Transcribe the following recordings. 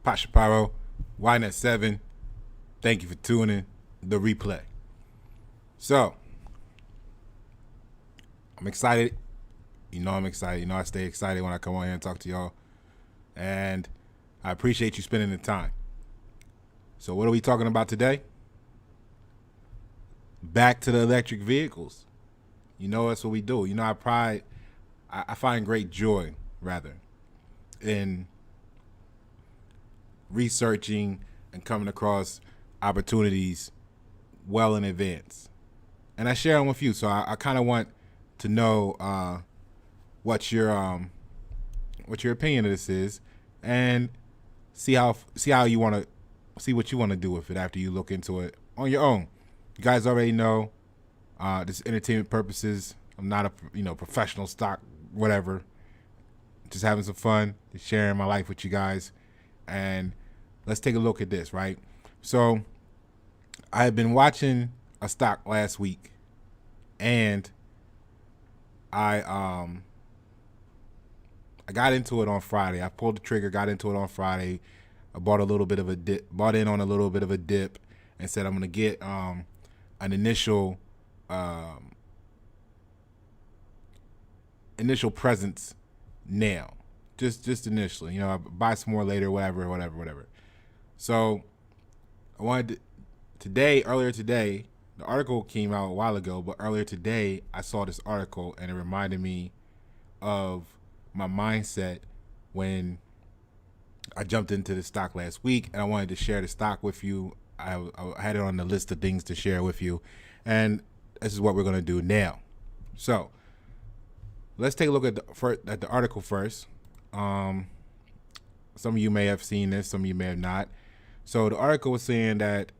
Pat Shapiro, YNet7. Thank you for tuning the replay. So, I'm excited. You know I'm excited. You know I stay excited when I come on here and talk to y'all. And I appreciate you spending the time. So what are we talking about today? Back to the electric vehicles. You know that's what we do. You know I find great joy, rather, in researching and coming across opportunities well in advance. And I share them with you. So I kind of want to know what your opinion of this is, and see how you want to see what you want to do with it after you look into it on your own. You guys already know this is entertainment purposes. I'm not a professional stock whatever. Just having some fun, just sharing my life with you guys. And let's take a look at this, right? So I had been watching a stock last week, and I got into it on Friday. I pulled the trigger, got into it on Friday. I bought in on a little bit of a dip, and said I'm gonna get an initial presence now, just initially. I'll buy some more later, whatever. So I wanted earlier today, the article came out a while ago, but earlier today I saw this article and it reminded me of my mindset when I jumped into the stock last week, and I wanted to share the stock with you. I had it on the list of things to share with you, and this is what we're going to do now. So let's take a look at the article first. Some of you may have seen this, some of you may have not. So the article was saying that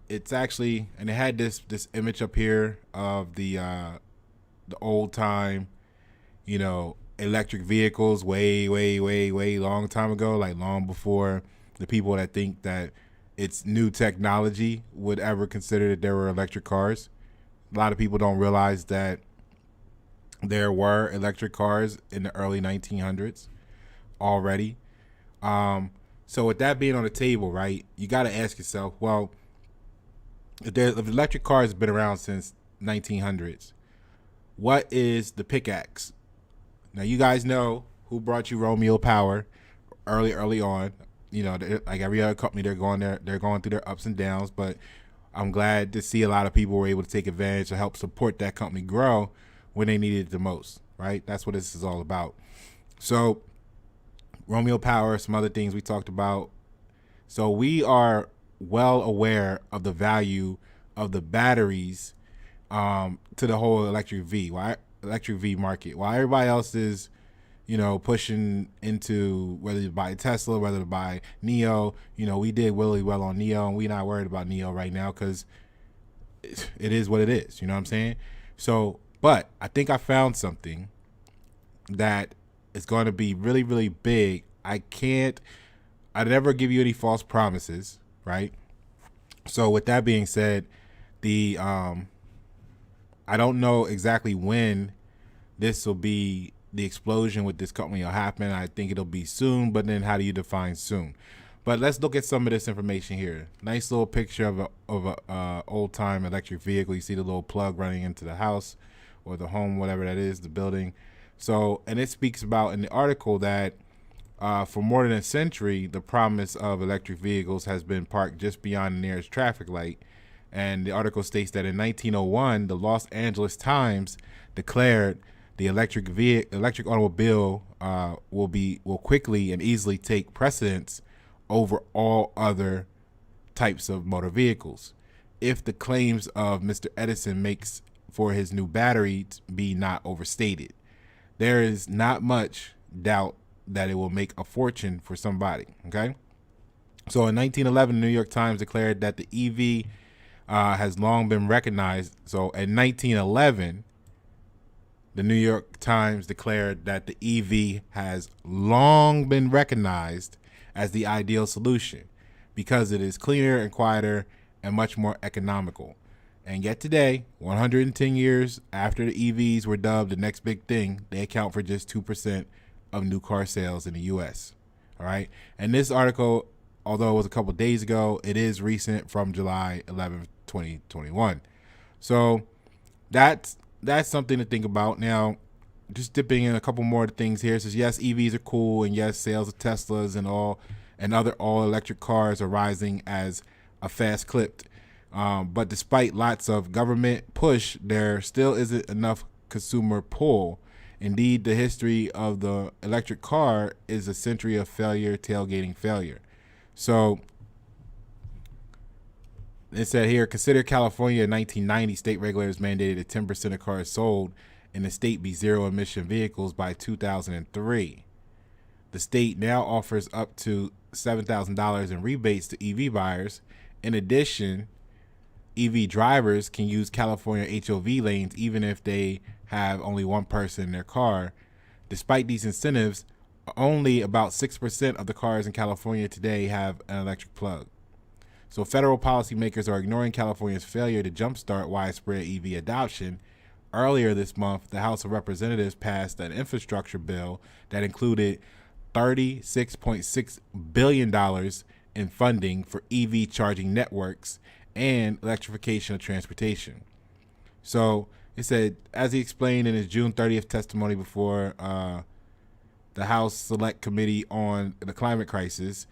it's actually, and it had this image up here of the old time, electric vehicles way long time ago, like long before the people that think that it's new technology would ever consider that there were electric cars. A lot of people don't realize that there were electric cars in the early 1900s already. So with that being on the table, right, you got to ask yourself, well, if electric cars have been around since 1900s, what is the pickaxe? Now, you guys know who brought you Romeo Power early on. Like every other company, they're going through their ups and downs, but I'm glad to see a lot of people were able to take advantage to help support that company grow when they needed it the most, right? That's what this is all about. So Romeo Power, some other things we talked about. So we are well aware of the value of the batteries to the whole electric V market. While everybody else is, pushing into whether to buy Tesla, whether to buy NIO, we did really well on NIO, and we're not worried about NIO right now because it is what it is. You know what I'm saying? So, but I think I found something that is going to be really, really big. I'd never give you any false promises, right? So with that being said, I don't know exactly when this will be, the explosion with this company will happen. I think it'll be soon, but then how do you define soon? But let's look at some of this information here. Nice little picture of a old time electric vehicle. You see the little plug running into the house or the home, whatever that is, the building. So, and it speaks about in the article that for more than a century, the promise of electric vehicles has been parked just beyond the nearest traffic light. And the article states that in 1901, the Los Angeles Times declared the electric automobile will quickly and easily take precedence over all other types of motor vehicles if the claims of Mr. Edison makes for his new battery be not overstated. There is not much doubt that it will make a fortune for somebody. Okay. So in 1911, the New York Times declared that the EV has long been recognized. So in 1911, the New York Times declared that the EV has long been recognized as the ideal solution because it is cleaner and quieter and much more economical. And yet today, 110 years after the EVs were dubbed the next big thing, they account for just 2% of new car sales in the U.S. All right. And this article, although it was a couple of days ago, it is recent from July 11th, 2021. So that's something to think about. Now, just dipping in a couple more things here. It says, yes, EVs are cool, and yes, sales of Teslas and other all-electric cars are rising as a fast clip. But despite lots of government push, there still isn't enough consumer pull. Indeed, the history of the electric car is a century of failure, tailgating failure. So it said here, consider California in 1990, state regulators mandated that 10% of cars sold in the state be zero-emission vehicles by 2003. The state now offers up to $7,000 in rebates to EV buyers. In addition, EV drivers can use California HOV lanes even if they have only one person in their car. Despite these incentives, only about 6% of the cars in California today have an electric plug. So federal policymakers are ignoring California's failure to jumpstart widespread EV adoption. Earlier this month, the House of Representatives passed an infrastructure bill that included $36.6 billion in funding for EV charging networks and electrification of transportation. So it said, as he explained in his June 30th testimony before the House Select Committee on the Climate Crisis,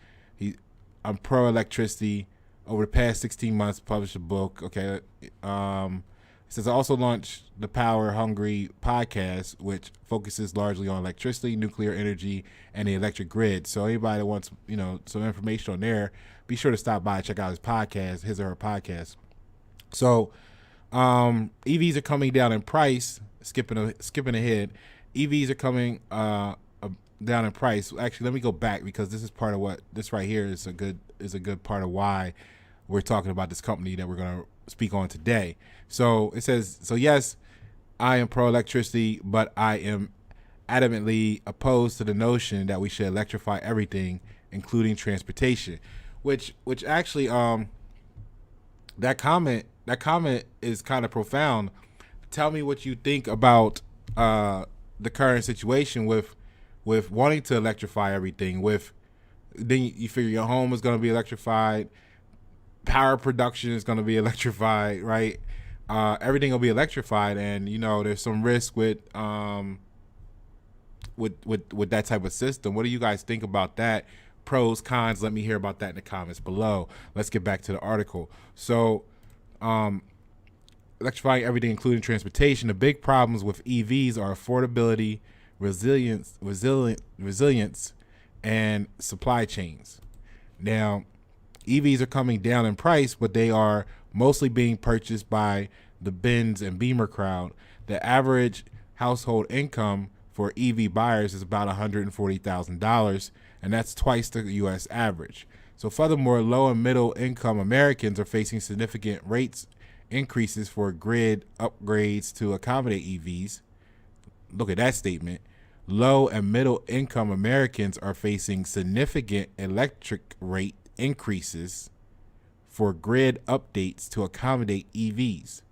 I'm pro-electricity. Over the past 16 months, published a book. Okay, it says I also launched the Power Hungry podcast, which focuses largely on electricity, nuclear energy, and the electric grid. So anybody that wants, some information on there, be sure to stop by and check out his podcast, his or her podcast. So EVs are coming down in price. Skipping ahead, EVs are coming down in price. Actually, let me go back because this is part of what this right here is a good part of why we're talking about this company that we're going to speak on today. So it says, so yes, I am pro-electricity, but I am adamantly opposed to the notion that we should electrify everything, including transportation. Which actually, that comment is kind of profound. Tell me what you think about the current situation with wanting to electrify everything. Then you figure your home is going to be electrified, power production is going to be electrified, right? Everything will be electrified, and there's some risk with that type of system. What do you guys think about that? Pros, cons, let me hear about that in the comments below. Let's get back to the article. So electrifying everything, including transportation. The big problems with EVs are affordability, resilience, and supply chains. Now, EVs are coming down in price, but they are mostly being purchased by the Benz and Beamer crowd. The average household income for EV buyers is about $140,000, and that's twice the U.S. average. So furthermore, low and middle income Americans are facing significant rates increases for grid upgrades to accommodate EVs. Look at that statement. Low and middle income Americans are facing significant electric rate increases for grid updates to accommodate EVs.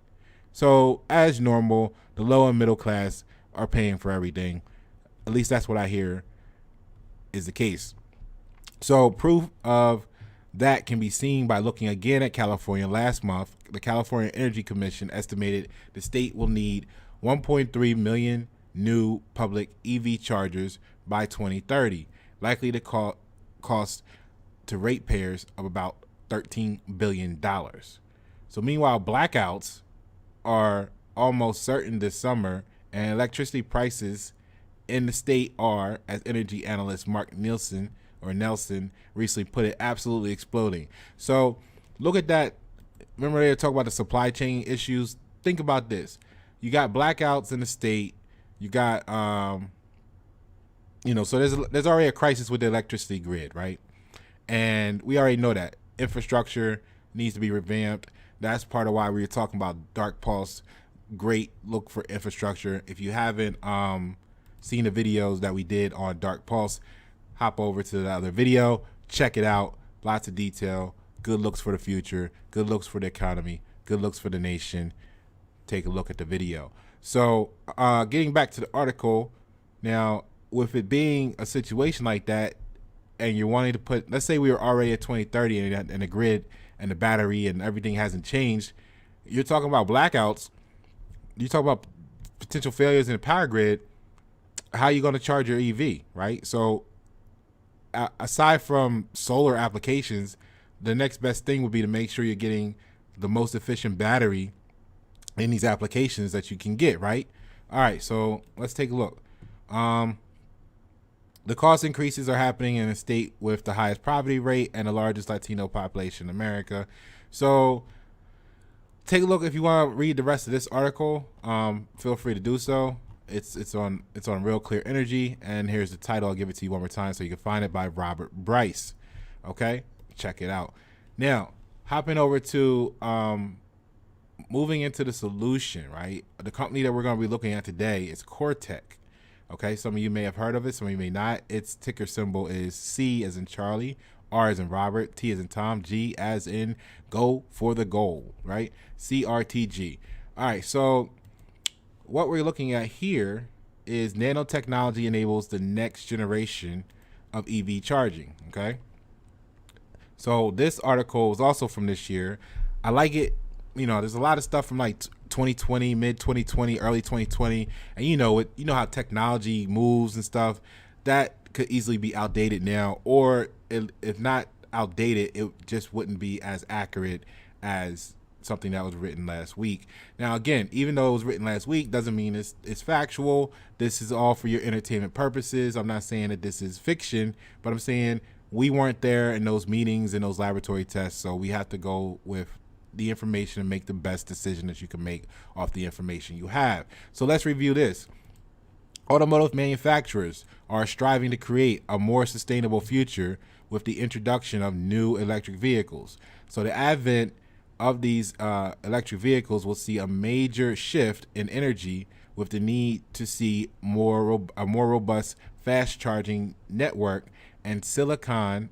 So as normal, the low and middle class are paying for everything. At least that's what I hear is the case. So proof of that can be seen by looking again at California. Last month, the California Energy Commission estimated the state will need 1.3 million new public EV chargers by 2030, likely to cost to ratepayers of about $13 billion. So meanwhile, blackouts are almost certain this summer, and electricity prices in the state are, as energy analyst Mark Nelson recently put it, absolutely exploding. So look at that. Remember they were talking about the supply chain issues? Think about this. You got blackouts in the state. You got, so there's already a crisis with the electricity grid, right? And we already know that infrastructure needs to be revamped. That's part of why we were talking about Dark Pulse. Great look for infrastructure. If you haven't seen the videos that we did on Dark Pulse, hop over to the other video, check it out. Lots of detail. Good looks for the future. Good looks for the economy. Good looks for the nation. Take a look at the video. So getting back to the article, now with it being a situation like that, and you're wanting to put, let's say we were already at 2030 and the grid and the battery and everything hasn't changed, you're talking about blackouts, you talk about potential failures in the power grid. How are you going to charge your EV, right? So aside from solar applications, the next best thing would be to make sure you're getting the most efficient battery in these applications that you can get, right? All right, so let's take a look. The cost increases are happening in a state with the highest poverty rate and the largest Latino population in America. So take a look. If you want to read the rest of this article, feel free to do so. It's on Real Clear Energy, and here's the title. I'll give it to you one more time so you can find it, by Robert Bryce. Okay, check it out. Now, hopping over to moving into the solution, right? The company that we're going to be looking at today is Coretec. Okay, some of you may have heard of it, some of you may not. Its ticker symbol is C as in Charlie, R as in Robert, T as in Tom, G as in go for the goal, right? CRTG. All right, so what we're looking at here is nanotechnology enables the next generation of EV charging, okay? So this article is also from this year. I like it. You know, there's a lot of stuff from like 2020, mid 2020, early 2020, and you know how technology moves and stuff. That could easily be outdated now, or if not outdated, it just wouldn't be as accurate as something that was written last week. Now, again, even though it was written last week, doesn't mean it's factual. This is all for your entertainment purposes. I'm not saying that this is fiction, but I'm saying we weren't there in those meetings and those laboratory tests, so we have to go with the information and make the best decision that you can make off the information you have. So let's review this. Automotive manufacturers are striving to create a more sustainable future with the introduction of new electric vehicles. So the advent of these electric vehicles will see a major shift in energy, with the need to see a more robust fast charging network, and silicon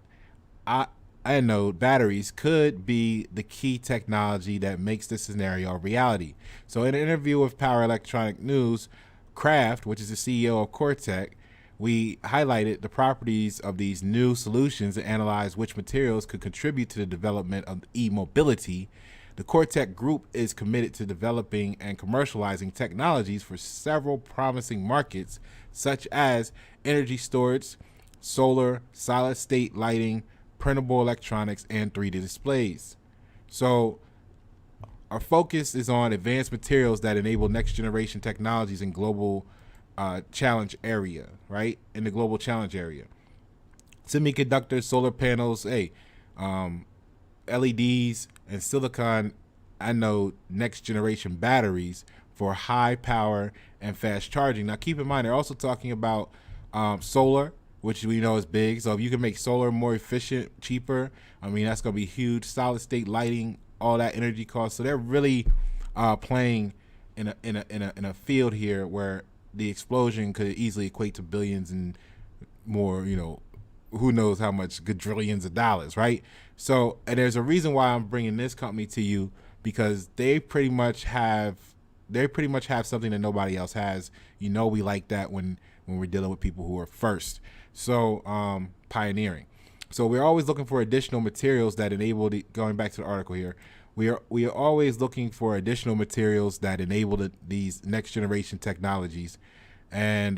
anode batteries could be the key technology that makes this scenario a reality. So in an interview with Power Electronic News, Kraft, which is the CEO of Coretec, we highlighted the properties of these new solutions and analyzed which materials could contribute to the development of e-mobility. The Coretec Group is committed to developing and commercializing technologies for several promising markets, such as energy storage, solar, solid-state lighting, printable electronics, and 3D displays. So our focus is on advanced materials that enable next generation technologies in global challenge area, right? In the global challenge area. Semiconductors, solar panels, LEDs, and silicon anode next generation batteries for high power and fast charging. Now keep in mind, they're also talking about solar, which we know is big. So if you can make solar more efficient, cheaper, I mean, that's going to be huge. Solid state lighting, all that energy costs. So they're really playing in a field here where the explosion could easily equate to billions and more, you know, who knows how much quadrillions of dollars, right? So, and there's a reason why I'm bringing this company to you, because they pretty much have something that nobody else has. You know, we like that when we're dealing with people who are first. So pioneering. So we're always looking for additional materials that enable going back to the article here. We are always looking for additional materials that enable these next generation technologies, and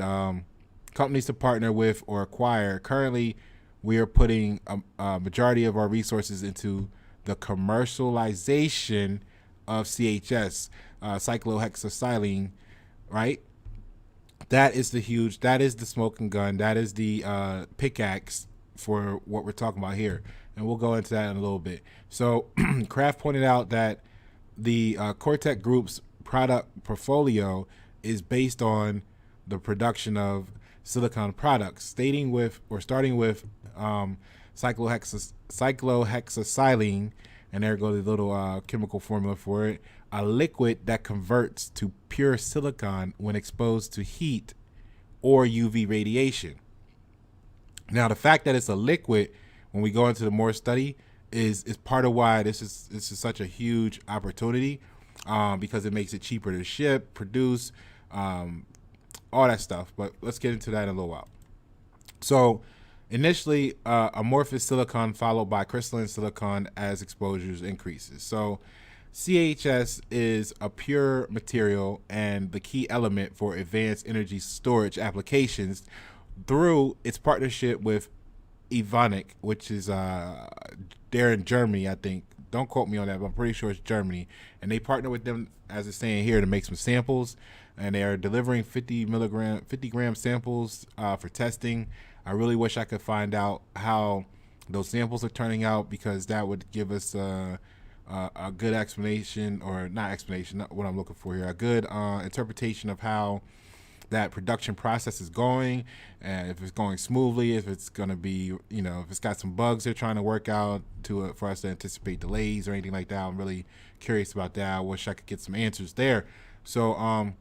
companies to partner with or acquire. Currently, we are putting a majority of our resources into the commercialization of CHS, cyclohexasilane, right? That is the smoking gun. That is the pickaxe for what we're talking about here. And we'll go into that in a little bit. So Kraft pointed out that the Coretec Group's product portfolio is based on the production of silicon products, starting with cyclohexasilane, and there goes the little chemical formula for it, a liquid that converts to pure silicon when exposed to heat or UV radiation. Now, the fact that it's a liquid, when we go into the more study, is part of why this is such a huge opportunity, because it makes it cheaper to ship, produce, all that stuff. But let's get into that in a little while. So Initially, amorphous silicon followed by crystalline silicon as exposures increases. So CHS is a pure material and the key element for advanced energy storage applications through its partnership with Evonik, which is they're in Germany, I think. Don't quote me on that, but I'm pretty sure it's Germany. And they partner with them, as it's saying here, to make some samples. And they are delivering 50 gram samples for testing. I really wish I could find out how those samples are turning out, because that would give us a good explanation, or not explanation, not what I'm looking for here, a good interpretation of how that production process is going, and if it's going smoothly, if it's going to be, if it's got some bugs they're trying to work out for us to anticipate delays or anything like that. I'm really curious about that. I wish I could get some answers there. So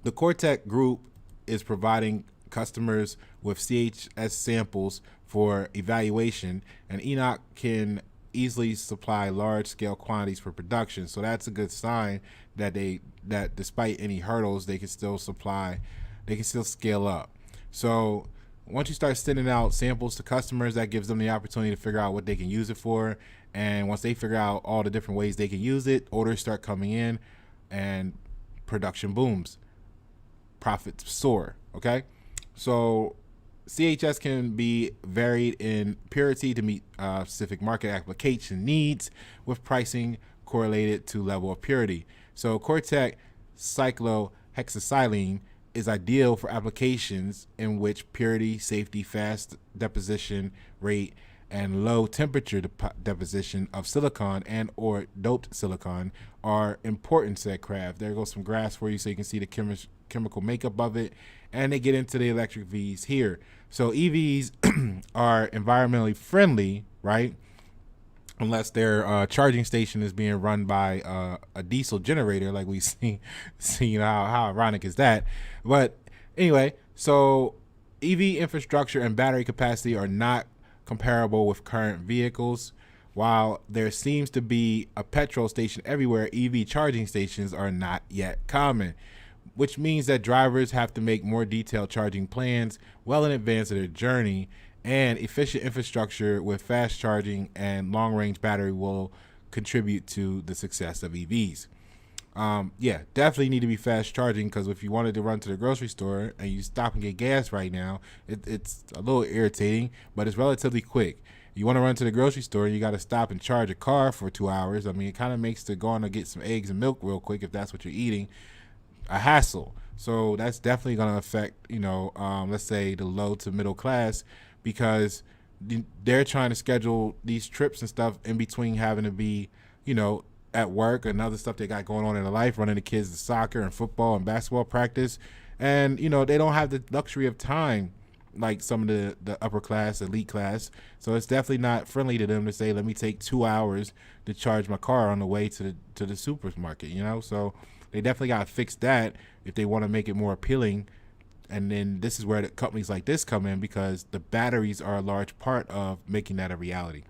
the Coretec Group is providing customers with CHS samples for evaluation, and Enoch can easily supply large-scale quantities for production. So that's a good sign that that despite any hurdles, they can still scale up. So once you start sending out samples to customers, that gives them the opportunity to figure out what they can use it for. And once they figure out all the different ways they can use it, orders start coming in and production booms. Profits soar, okay? So CHS can be varied in purity to meet specific market application needs, with pricing correlated to level of purity. So Coretec Cyclohexasilane is ideal for applications in which purity, safety, fast deposition rate, and low temperature deposition of silicon and or doped silicon are important to that craft. There goes some graphs for you so you can see the chemical makeup of it, and they get into the electric Vs here. So EVs are environmentally friendly, right? Unless their charging station is being run by a diesel generator, like we see how ironic is that? But anyway, so EV infrastructure and battery capacity are not comparable with current vehicles. While there seems to be a petrol station everywhere, EV charging stations are not yet common, which means that drivers have to make more detailed charging plans well in advance of their journey, and efficient infrastructure with fast charging and long-range battery will contribute to the success of EVs. Yeah, definitely need to be fast charging, because if you wanted to run to the grocery store and you stop and get gas right now, it's a little irritating, but it's relatively quick. You want to run to the grocery store, you got to stop and charge a car for 2 hours. I mean, it kind of makes the going to get some eggs and milk real quick, if that's what you're eating, a hassle. So that's definitely going to affect, let's say the low to middle class, because they're trying to schedule these trips and stuff in between having to be, at work and other stuff they got going on in their life, running the kids to soccer and football and basketball practice. And, they don't have the luxury of time like some of the upper class, elite class. So it's definitely not friendly to them to say, let me take 2 hours to charge my car on the way to the supermarket, So they definitely got to fix that if they want to make it more appealing. And then this is where the companies like this come in, because the batteries are a large part of making that a reality.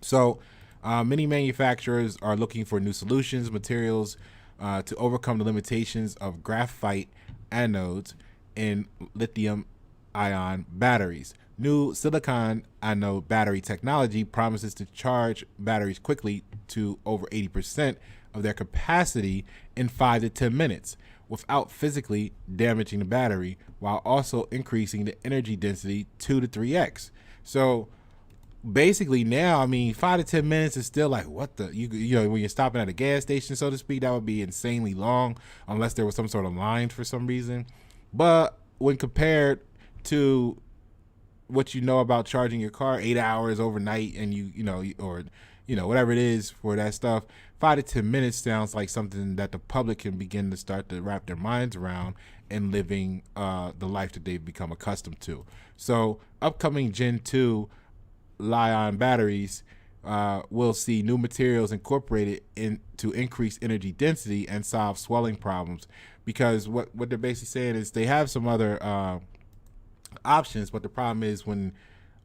So many manufacturers are looking for new solutions, materials to overcome the limitations of graphite anodes in lithium-ion batteries. New silicon anode battery technology promises to charge batteries quickly to over 80% of their capacity in 5 to 10 minutes without physically damaging the battery, while also increasing the energy density 2 to 3x. So basically now, 5 to 10 minutes is still like, what the, when you're stopping at a gas station, so to speak, that would be insanely long unless there was some sort of line for some reason. But when compared to what about charging your car 8 hours overnight, and whatever it is for that stuff, 5 to 10 minutes sounds like something that the public can begin to start to wrap their minds around in living the life that they've become accustomed to. So upcoming Gen 2 Li-ion batteries will see new materials incorporated to increase energy density and solve swelling problems, because what they're basically saying is they have some other options, but the problem is when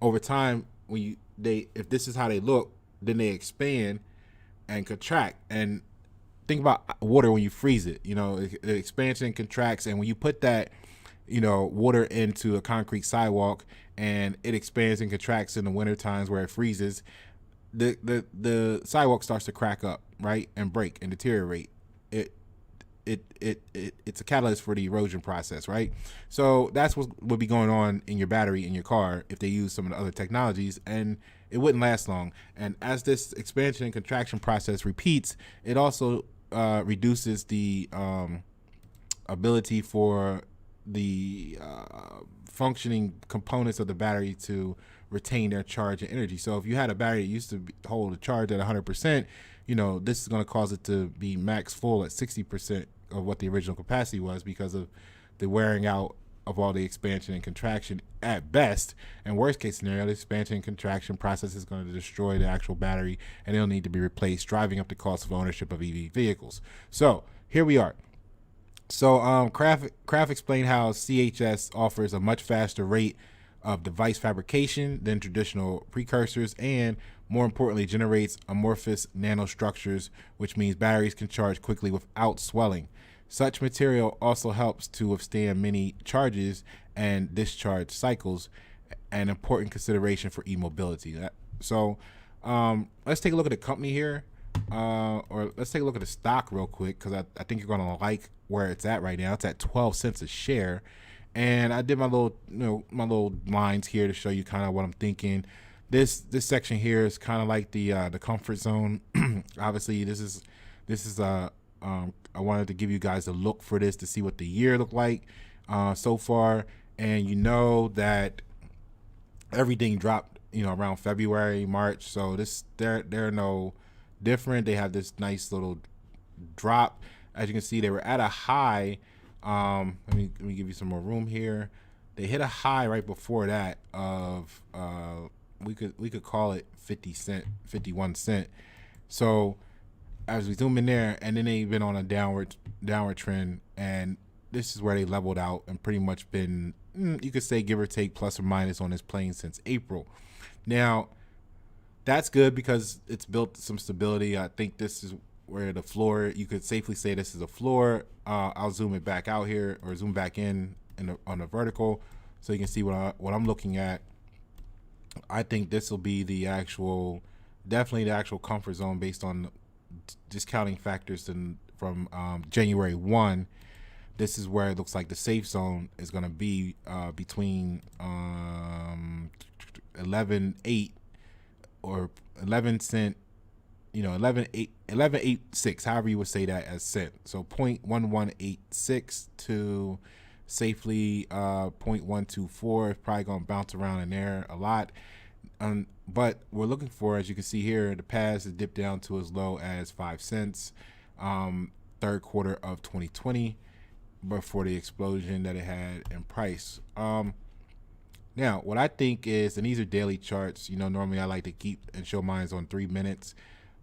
over time, if this is how they look, then they expand and contract. And think about water when you freeze it, the expansion contracts, and when you put that water into a concrete sidewalk, and it expands and contracts in the winter times where it freezes, the sidewalk starts to crack up, right, and break and deteriorate. It's a catalyst for the erosion process, right? So that's what would be going on in your battery in your car if they use some of the other technologies, and it wouldn't last long. And as this expansion and contraction process repeats, it also reduces the ability for the functioning components of the battery to retain their charge and energy. So if you had a battery that used to hold a charge at 100%, this is going to cause it to be max full at 60% of what the original capacity was, because of the wearing out of all the expansion and contraction at best. And worst case scenario, the expansion and contraction process is going to destroy the actual battery, and it'll need to be replaced, driving up the cost of ownership of EV vehicles. So here we are. So Kraft explained how CHS offers a much faster rate of device fabrication than traditional precursors, and more importantly, generates amorphous nanostructures, which means batteries can charge quickly without swelling. Such material also helps to withstand many charges and discharge cycles, an important consideration for e-mobility. So let's take a look at the company here, or let's take a look at the stock real quick, because I think you're going to like where it's at right now. It's at 12 cents a share. And I did my little lines here to show you kind of what I'm thinking. This section here is kind of like the comfort zone. Obviously, this is I wanted to give you guys a look for this to see what the year looked like so far, and that everything dropped around February, March. So they're no different. They have this nice little drop. As you can see, they were at a high. Let me give you some more room here. They hit a high right before that of we could call it 51 cent. So as we zoom in there, and then they've been on a downward trend, and this is where they leveled out and pretty much been, you could say, give or take, plus or minus on this plane since April. Now that's good because it's built some stability. I think this is where the floor, you could safely say this is a floor. I'll zoom it back out here, or zoom back on the vertical, so you can see what I'm looking at. I think this will be definitely the actual comfort zone based on discounting factors from January 1. This is where it looks like the safe zone is going to be between 11.8 or 11 cent, 11.86, however you would say that as cent. So 0.1186 to safely 0.124. It's probably going to bounce around in there a lot. But we're looking for, as you can see here, the past has dipped down to as low as 5 cents, third quarter of 2020, before the explosion that it had in price. Now, what I think is, and these are daily charts, normally I like to keep and show mine on 3 minutes.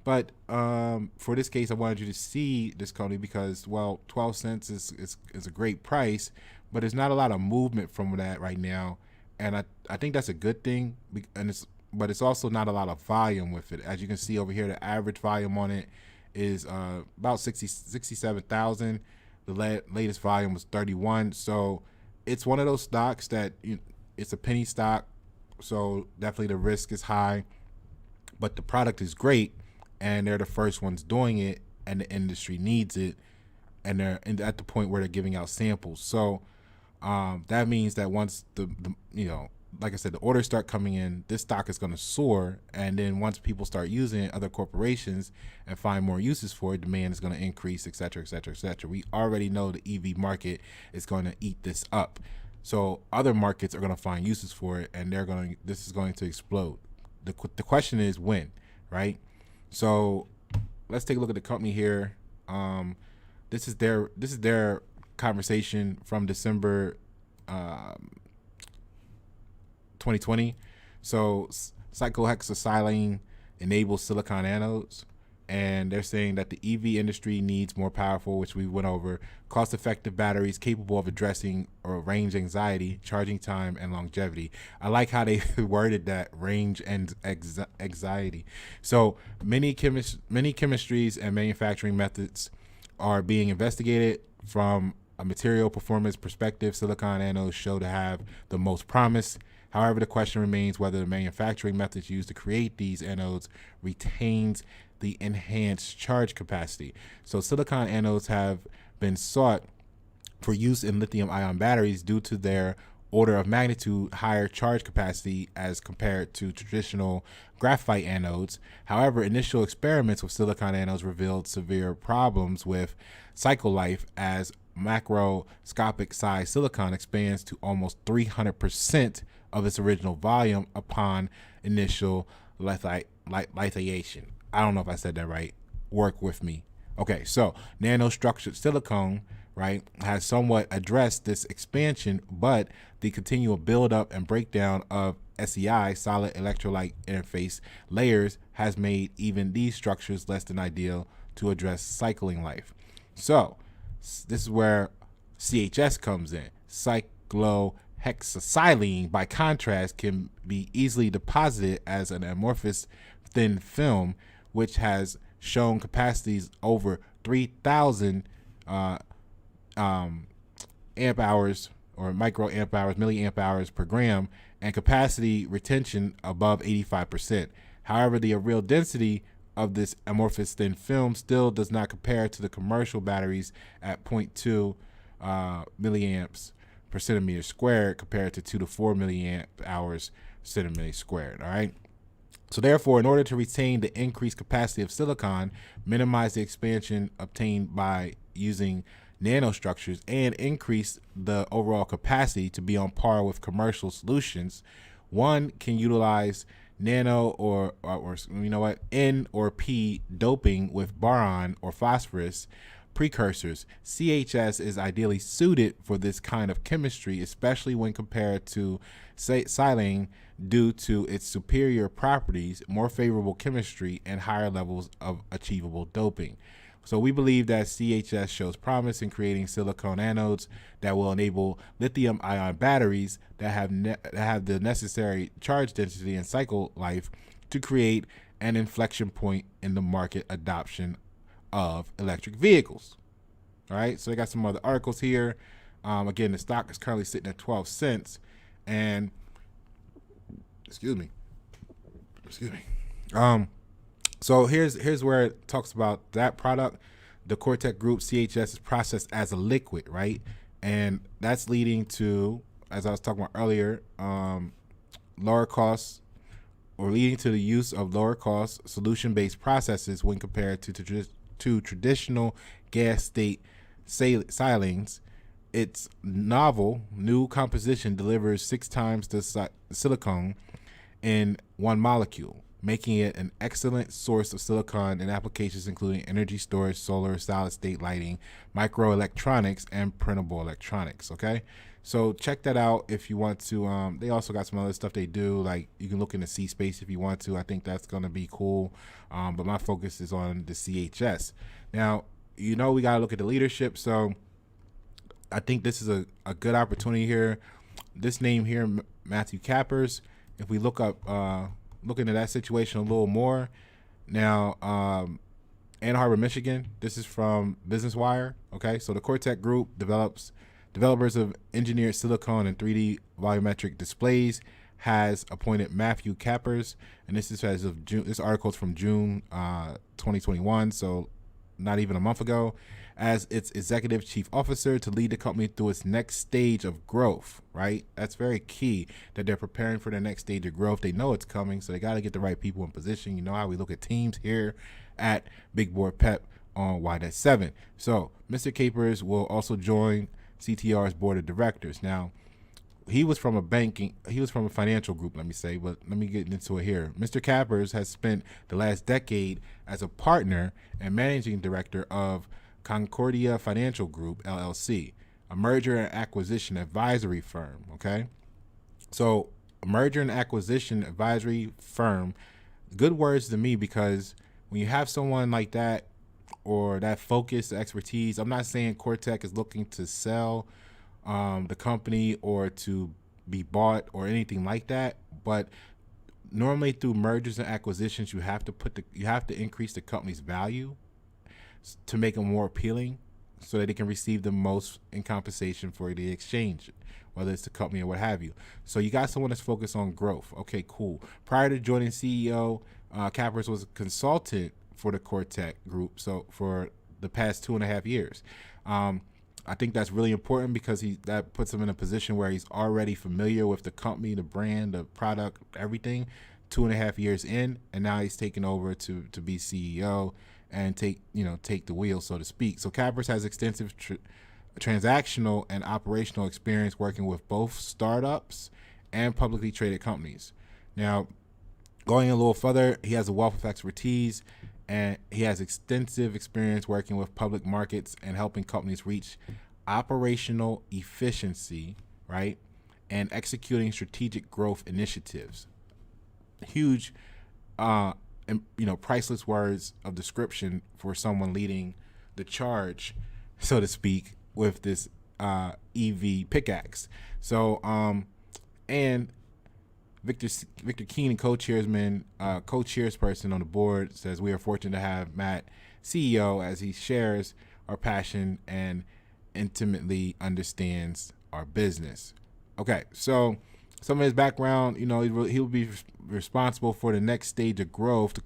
But for this case, I wanted you to see this company because, 12 cents is a great price, but there's not a lot of movement from that right now. And I think that's a good thing, but it's also not a lot of volume with it. As you can see over here, the average volume on it is about 67,000. The latest volume was 31. So it's one of those stocks that it's a penny stock, so definitely the risk is high, but the product is great, and they're the first ones doing it, and the industry needs it, and they're at the point where they're giving out samples. So that means that once the like I said, the orders start coming in, this stock is going to soar, and then once people start using it, other corporations, and find more uses for it, demand is going to increase, et cetera, et cetera, et cetera. We already know the EV market is going to eat this up. So other markets are going to find uses for it, and this is going to explode. The question is when, right? So let's take a look at the company here. This is their conversation from December 2020. So Cyclohexasilane enables silicon anodes, and they're saying that the EV industry needs more powerful, which we went over, cost-effective batteries capable of addressing range anxiety, charging time, and longevity. I like how they worded that, range and anxiety. So many chemistries and manufacturing methods are being investigated, from a material performance perspective, silicon anodes show to have the most promise. However, the question remains whether the manufacturing methods used to create these anodes retains the enhanced charge capacity. So silicon anodes have been sought for use in lithium-ion batteries due to their order of magnitude higher charge capacity as compared to traditional graphite anodes. However, initial experiments with silicon anodes revealed severe problems with cycle life as macroscopic size silicon expands to almost 300% of its original volume upon initial lithiation. I don't know if I said that right. Work with me. Okay, so nanostructured silicone, right, has somewhat addressed this expansion, but the continual buildup and breakdown of SEI, solid electrolyte interface layers, has made even these structures less than ideal to address cycling life. So this is where CHS comes in. Cyclohexasilane, by contrast, can be easily deposited as an amorphous thin film, which has shown capacities over 3,000 amp hours or microamp hours, milliamp hours per gram, and capacity retention above 85%. However, the real density of this amorphous thin film still does not compare to the commercial batteries at 0.2 milliamps per centimeter squared compared to 2 to 4 milliamp hours centimeter squared. All right. So therefore, in order to retain the increased capacity of silicon, minimize the expansion obtained by using nanostructures, and increase the overall capacity to be on par with commercial solutions, one can utilize nano or you know what, N or P doping with boron or phosphorus precursors. CHS is ideally suited for this kind of chemistry, especially when compared to silane due to its superior properties, more favorable chemistry, and higher levels of achievable doping. So we believe that CHS shows promise in creating silicon anodes that will enable lithium-ion batteries that have the necessary charge density and cycle life to create an inflection point in the market adoption of electric vehicles. All right, so I got some other articles here. Again, the stock is currently sitting at 12 cents, and excuse me. So here's where it talks about that product. The Coretec Group CHS is processed as a liquid, right? And that's leading to, as I was talking about earlier, lower costs, or leading to the use of lower cost solution-based processes when compared to traditional gas state silanes. Its novel new composition delivers 6 times the silicon in one molecule, making it an excellent source of silicon in applications including energy storage, solar, solid state lighting, microelectronics, and printable electronics. Okay, so check that out if you want to. They also got some other stuff they do, like you can look into C space if you want to. I think that's going to be cool, but my focus is on the CHS. Now, you know, we got to look at the leadership, so I think this is a good opportunity here. This name here, Matthew Cappers, if we look up look into that situation a little more. Now, Ann Arbor, Michigan, this is from Business Wire. Okay, so the Coretec Group developers of engineered silicone and 3D volumetric displays, has appointed Matthew Cappers, and this is as of June. This article is from June 2021, so not even a month ago, as its executive chief officer to lead the company through its next stage of growth, right? That's very key, that they're preparing for the next stage of growth. They know it's coming, so they got to get the right people in position. You know how we look at teams here at Big Board Pep on YNet7. So Mr. Capers will also join CTR's board of directors. Now, he was from a financial group, let me say, but let me get into it here. Mr. Cappers has spent the last decade as a partner and managing director of Concordia Financial Group, LLC, a merger and acquisition advisory firm, okay? So a merger and acquisition advisory firm, good words to me, because when you have someone like that, or that focus, expertise, I'm not saying Coretec is looking to sell the company or to be bought or anything like that, but normally through mergers and acquisitions, you have to increase the company's value to make them more appealing. so that they can receive the most in compensation for the exchange, whether it's the company or what have you. So you got someone that's focused on growth. Okay, cool. Prior to joining CEO, Cappers was a consultant for the Coretec Group, so for the past 2.5 years. I think that's really important because that puts him in a position where he's already familiar with the company, the brand, the product, everything. 2.5 years in, and now he's taken over to be CEO and take the wheel, so to speak. So Cappers has extensive transactional and operational experience working with both startups and publicly traded companies. Now, going a little further, he has a wealth of expertise, and he has extensive experience working with public markets and helping companies reach operational efficiency, right, and executing strategic growth initiatives. Huge, priceless words of description for someone leading the charge, so to speak, with this EV pickaxe. So, and Victor Keenan, co-chairperson on the board, says we are fortunate to have Matt CEO as he shares our passion and intimately understands our business. Okay, so some of his background, he will be responsible for the next stage of growth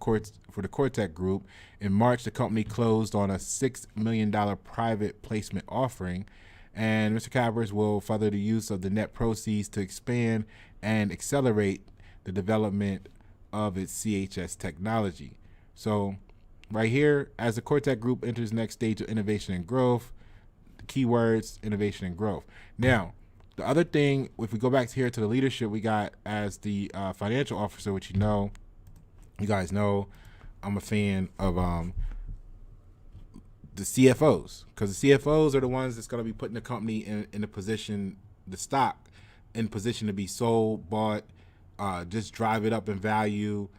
for the Coretec Group. In March, the company closed on a $6 million private placement offering, and Mr. Cappers will further the use of the net proceeds to expand and accelerate the development of its CHS technology. So right here, as the Coretec Group enters the next stage of innovation and growth, the keywords, innovation and growth. Now, the other thing, if we go back here to the leadership we got as the financial officer, which you guys know, I'm a fan of the CFOs, because the CFOs are the ones that's going to be putting the company in a position, the stock, in position to be sold, bought, just drive it up in value,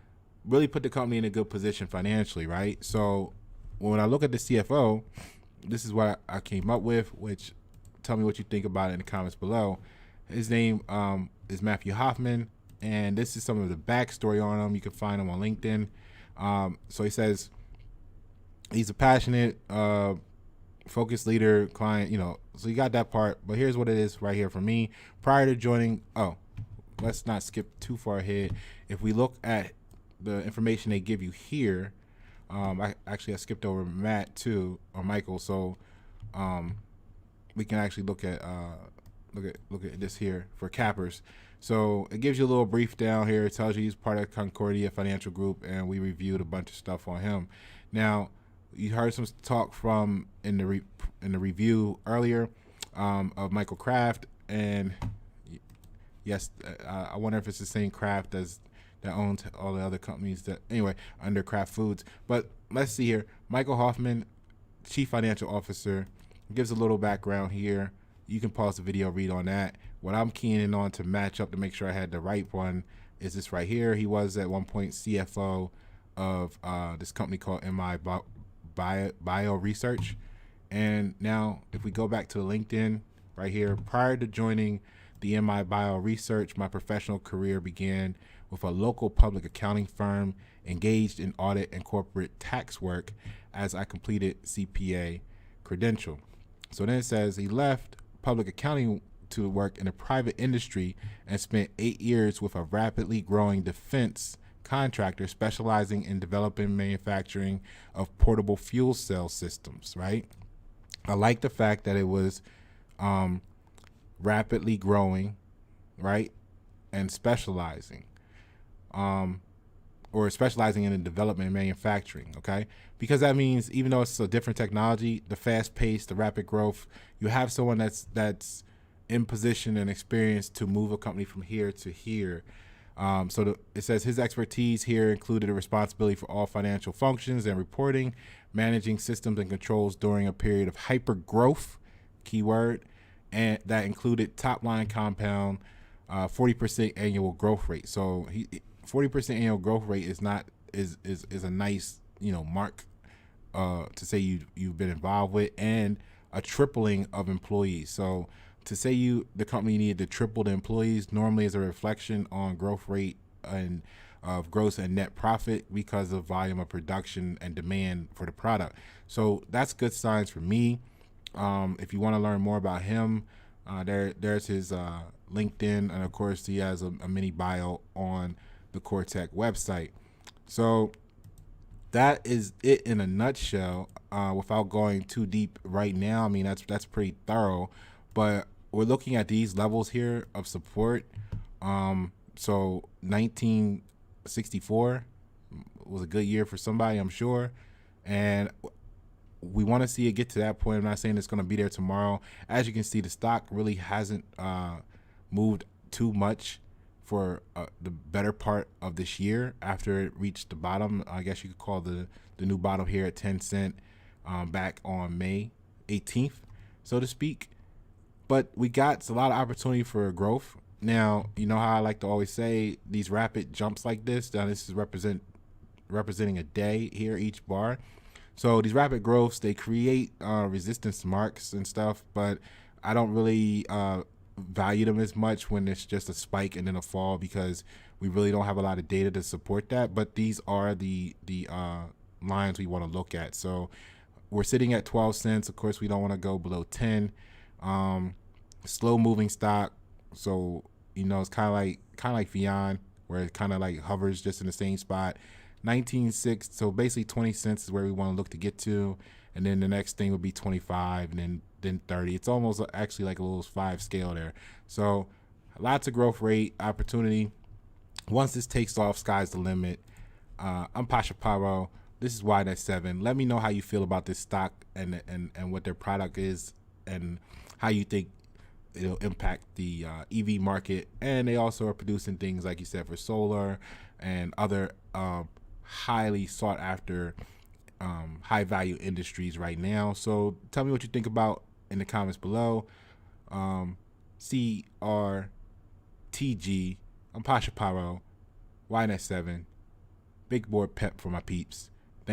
really put the company in a good position financially, right? So when I look at the CFO, this is what I came up with, which tell me what you think about it in the comments below. His name is Matthew Hoffman, and this is some of the backstory on him. You can find him on LinkedIn. So he says he's a passionate, focused leader, client, so you got that part. But here's what it is right here for me. Prior to joining, let's not skip too far ahead. If we look at the information they give you here, I skipped over Matt too, or Michael, so we can actually look at this here for Cappers. So it gives you a little brief down here. It tells you he's part of Concordia Financial Group, and we reviewed a bunch of stuff on him. Now, you heard some talk from in the review earlier of Michael Kraft, and yes, I wonder if it's the same Kraft that owns all the other companies under Kraft Foods. But let's see here. Michael Hoffman, Chief Financial Officer, gives a little background here. You can pause the video, read on that. What I'm keying on to match up to make sure I had the right one is this right here. He was at one point CFO of this company called MI Bio Research. And now if we go back to LinkedIn right here, prior to joining the MI Bio Research, my professional career began with a local public accounting firm engaged in audit and corporate tax work as I completed CPA credential. So then it says he left public accounting to work in the private industry and spent 8 years with a rapidly growing defense contractor specializing in developing manufacturing of portable fuel cell systems, right? I like the fact that it was rapidly growing, right, and specializing. Or specializing in the development and manufacturing, okay? Because that means even though it's a different technology, the fast pace, the rapid growth, you have someone that's in position and experience to move a company from here to here. It says his expertise here included a responsibility for all financial functions and reporting, managing systems and controls during a period of hyper growth, keyword, and that included top line compound 40% annual growth rate. So 40% annual growth rate is a nice mark to say you've been involved with, and a tripling of employees. So to say the company needed to triple the employees normally is a reflection on growth rate and of gross and net profit because of volume of production and demand for the product. So that's good signs for me. If you want to learn more about him, there's his LinkedIn, and of course he has a mini bio on the Coretec website. So that is it in a nutshell. Without going too deep right now, I mean that's pretty thorough, but we're looking at these levels here of support. So 1964 was a good year for somebody, I'm sure, and we want to see it get to that point. I'm not saying it's going to be there tomorrow. As you can see, the stock really hasn't moved too much for the better part of this year after it reached the bottom. I guess you could call the new bottom here at 10 cent back on May 18th, so to speak. But we got a lot of opportunity for growth. Now, you know how I like to always say these rapid jumps like this. Now, this is representing a day here, each bar. So these rapid growths, they create resistance marks and stuff, but I don't really value them as much when it's just a spike and then a fall, because we really don't have a lot of data to support that. But these are the lines we want to look at. So we're sitting at 12 cents. Of course, we don't want to go below 10. Slow moving stock. So, you know, it's kind of like Vion, where it kind of like hovers just in the same spot. 19.6, so basically 20 cents is where we want to look to get to, and then the next thing would be 25, and then 30. It's almost actually like a little 5 scale there. So lots of growth rate opportunity. Once this takes off, sky's the limit. I'm Pasha Paro. This is YNet7. Let me know how you feel about this stock and what their product is, and how you think it'll impact the EV market. And they also are producing things, like you said, for solar and other highly sought after high value industries right now. So tell me what you think about in the comments below. CRTG. I'm Pasha Paro. YNet7. Big board pep for my peeps.